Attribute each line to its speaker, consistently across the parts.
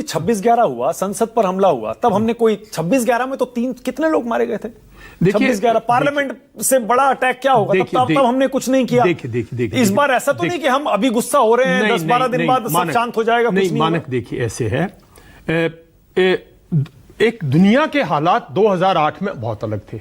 Speaker 1: 26/11 हुआ, संसद पर हमला हुआ, तब हमने कोई 26/11 में तो कितने लोग मारे गए थे? 26/11 पार्लियामेंट से बड़ा अटैक क्या होगा? तब हमने कुछ नहीं किया।
Speaker 2: देखिए
Speaker 1: इस बार ऐसा तो नहीं कि हम अभी गुस्सा हो रहे हैं, 10-12 दिन बाद सब शांत हो जाएगा।
Speaker 2: नहीं मानक, देखिए ऐसे है, एक दुनिया के हालात 2008 में बहुत अलग थे,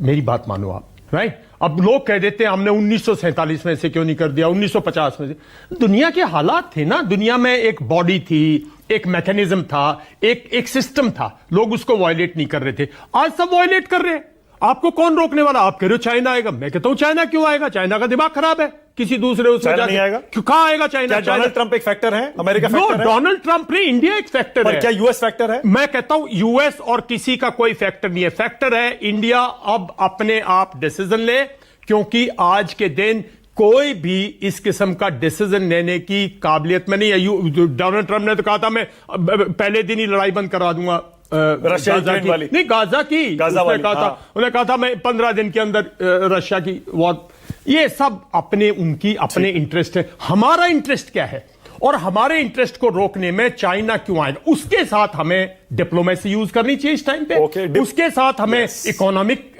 Speaker 2: मेरी बात मानो आप, राइट? अब लोग कह देते हैं हमने 1947 में से क्यों नहीं कर दिया, 1950 में से। दुनिया के हालात थे ना, दुनिया में एक बॉडी थी, एक मैकेनिज्म था, एक सिस्टम था, लोग उसको वायलेट नहीं कर रहे थे। आज सब वायलेट कर रहे हैं। आपको कौन रोकने वाला? आप कह रहे हो चाइना आएगा, मैं कहता हूं चाइना क्यों आएगा? चाइना का दिमाग खराब है, किसी दूसरे उसमें
Speaker 1: नहीं आएगा।
Speaker 2: क्यों, कहां आएगा चाइना?
Speaker 1: डोनाल्ड ट्रंप एक फैक्टर है, अमेरिका फैक्टर है।
Speaker 2: डोनाल्ड ट्रंप नहीं, इंडिया एक फैक्टर है।
Speaker 1: क्या यूएस फैक्टर है?
Speaker 2: मैं कहता हूं यूएस और किसी का कोई फैक्टर नहीं है, फैक्टर है इंडिया। अब अपने आप डिसीजन ले, क्योंकि आज के दिन कोई भी इस किस्म का डिसीजन लेने की काबिलियत में नहीं है। डोनाल्ड ट्रंप ने तो कहा था मैं पहले दिन ही लड़ाई बंद करा दूंगा
Speaker 1: रशिया की वाली,
Speaker 2: नहीं गाजा की,
Speaker 1: उसने
Speaker 2: कहा था, उन्होंने कहा था मैं 15 दिन के अंदर रशिया की वॉर। ये सब अपने उनकी अपने इंटरेस्ट है। हमारा इंटरेस्ट क्या है और हमारे इंटरेस्ट को रोकने में चाइना क्यों आएगा? उसके साथ हमें डिप्लोमेसी यूज करनी चाहिए इस टाइम पे, उसके साथ हमें इकोनॉमिक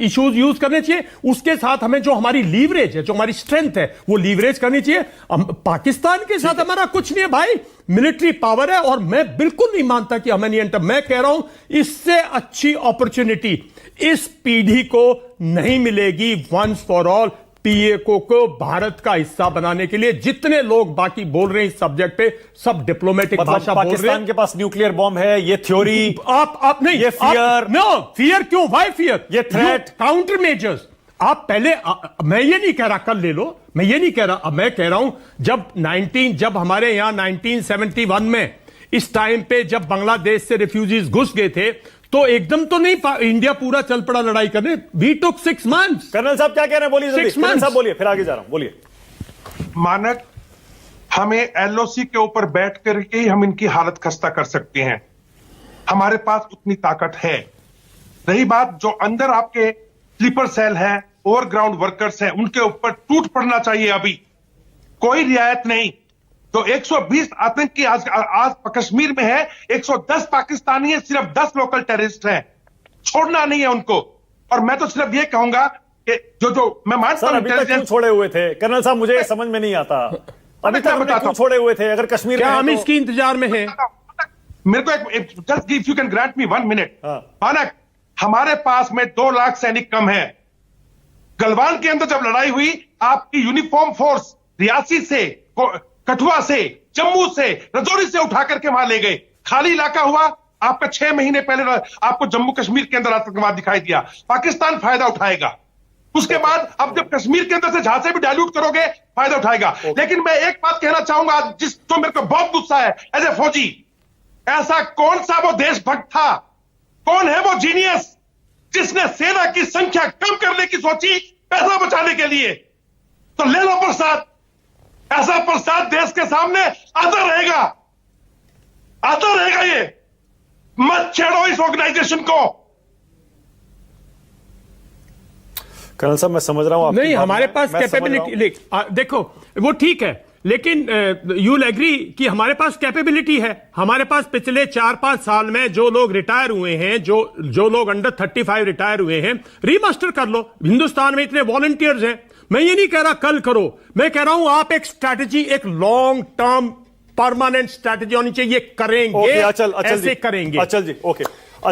Speaker 2: इश्यूज यूज करने चाहिए, उसके साथ हमें जो हमारी लीवरेज है, जो हमारी स्ट्रेंथ है, वो लीवरेज करनी चाहिए। पाकिस्तान के साथ हमारा कुछ नहीं है भाई, मिलिट्री पावर है, और मैं बिल्कुल नहीं मानता कि हमें नहीं एंटर। मैं कह रहा हूं इससे अच्छी अपॉर्चुनिटी इस पीढ़ी को नहीं मिलेगी वंस फॉर ऑल पीएको को भारत का हिस्सा बनाने के लिए। जितने लोग बाकी बोल रहे हैं इस सब्जेक्ट पे, सब डिप्लोमेटिक भाषा बोल रहे हैं।
Speaker 1: पाकिस्तान के पास न्यूक्लियर बॉम्ब है, ये थ्योरी
Speaker 2: आप नहीं,
Speaker 1: ये फियर,
Speaker 2: नो फियर क्यों, वाई फियर?
Speaker 1: ये थ्रेट,
Speaker 2: काउंटर मेजर्स आप पहले मैं ये नहीं कह रहा कल ले लो, मैं ये नहीं कह रहा, मैं कह रहा हूं जब हमारे यहां 1971 में इस टाइम पे जब बांग्लादेश से रिफ्यूजीज घुस गए थे, तो एकदम तो नहीं इंडिया पूरा चल पड़ा लड़ाई करने। We took 6 months।
Speaker 1: कर्नल साहब क्या कह रहे हैं, बोलिए।
Speaker 2: 6 months
Speaker 1: साहब बोलिए, फिर आगे जा रहा हूं, बोलिए।
Speaker 3: मानक, हमें एलओसी के ऊपर बैठ करके ही हम इनकी हालत खस्ता कर सकते हैं, हमारे पास उतनी ताकत है। रही बात जो अंदर आपके स्लीपर सेल है, ओवरग्राउंड वर्कर्स हैं, उनके ऊपर टूट पड़ना चाहिए। अभी कोई रियायत नहीं। तो 120 आतंकी आज कश्मीर में है, 110 पाकिस्तानी है, सिर्फ 10 लोकल टेररिस्ट हैं। छोड़ना नहीं है उनको। और मैं तो सिर्फ ये कहूंगा कि जो मैं मानता हूं,
Speaker 1: अभी तक क्यों छोड़े हुए थे कर्नल साहब, मुझे समझ में नहीं आता। अभी तक हमने क्यों छोड़े हुए थे? अगर कश्मीर
Speaker 2: क्या हम इसकी इंतजार में हैं?
Speaker 3: मेरे को just if you can grant me 1 minute। मानक, हमारे पास में 2 लाख सैनिक कम है। गलवान के अंदर जब लड़ाई हुई, आपकी यूनिफॉर्म फोर्स रियासी से, कठुआ से, जम्मू से, रजौरी से उठा करके वहां ले गए। खाली इलाका हुआ, आपका 6 महीने पहले आपको जम्मू कश्मीर के अंदर आतंकवाद दिखाई दिया। पाकिस्तान फायदा उठाएगा। उसके बाद अब जब कश्मीर के अंदर से जहां से भी डायल्यूट करोगे, फायदा उठाएगा। लेकिन मैं एक बात कहना चाहूंगा, जो मेरे को बहुत गुस्सा है एज ए फौजी, ऐसा कौन सा वो देशभक्त था, कौन है वो जीनियस जिसने सेना की संख्या कम करने की सोची पैसा बचाने के लिए? तो ले लो प्रसाद। ऐसा प्रसाद देश के सामने आता रहेगा। ये मत छेड़ो इस ऑर्गेनाइजेशन को।
Speaker 1: कर्नल साहब, मैं समझ रहा हूं
Speaker 2: नहीं, हमारे पास कैपेबिलिटी, देखो वो ठीक है, लेकिन यू विल एग्री कि हमारे पास कैपेबिलिटी है। हमारे पास पिछले 4-5 साल में जो लोग रिटायर हुए हैं, जो लोग अंडर 35 रिटायर हुए हैं, रीमास्टर कर लो। हिंदुस्तान में इतने वॉलंटियर्स हैं। मैं ये नहीं कह रहा कल करो, मैं कह रहा हूं आप एक स्ट्रैटेजी, एक लॉन्ग टर्म परमानेंट स्ट्रैटेजी होनी चाहिए। करेंगे,
Speaker 1: अचल
Speaker 2: ऐसे करेंगे।
Speaker 1: अचल जी, ओके।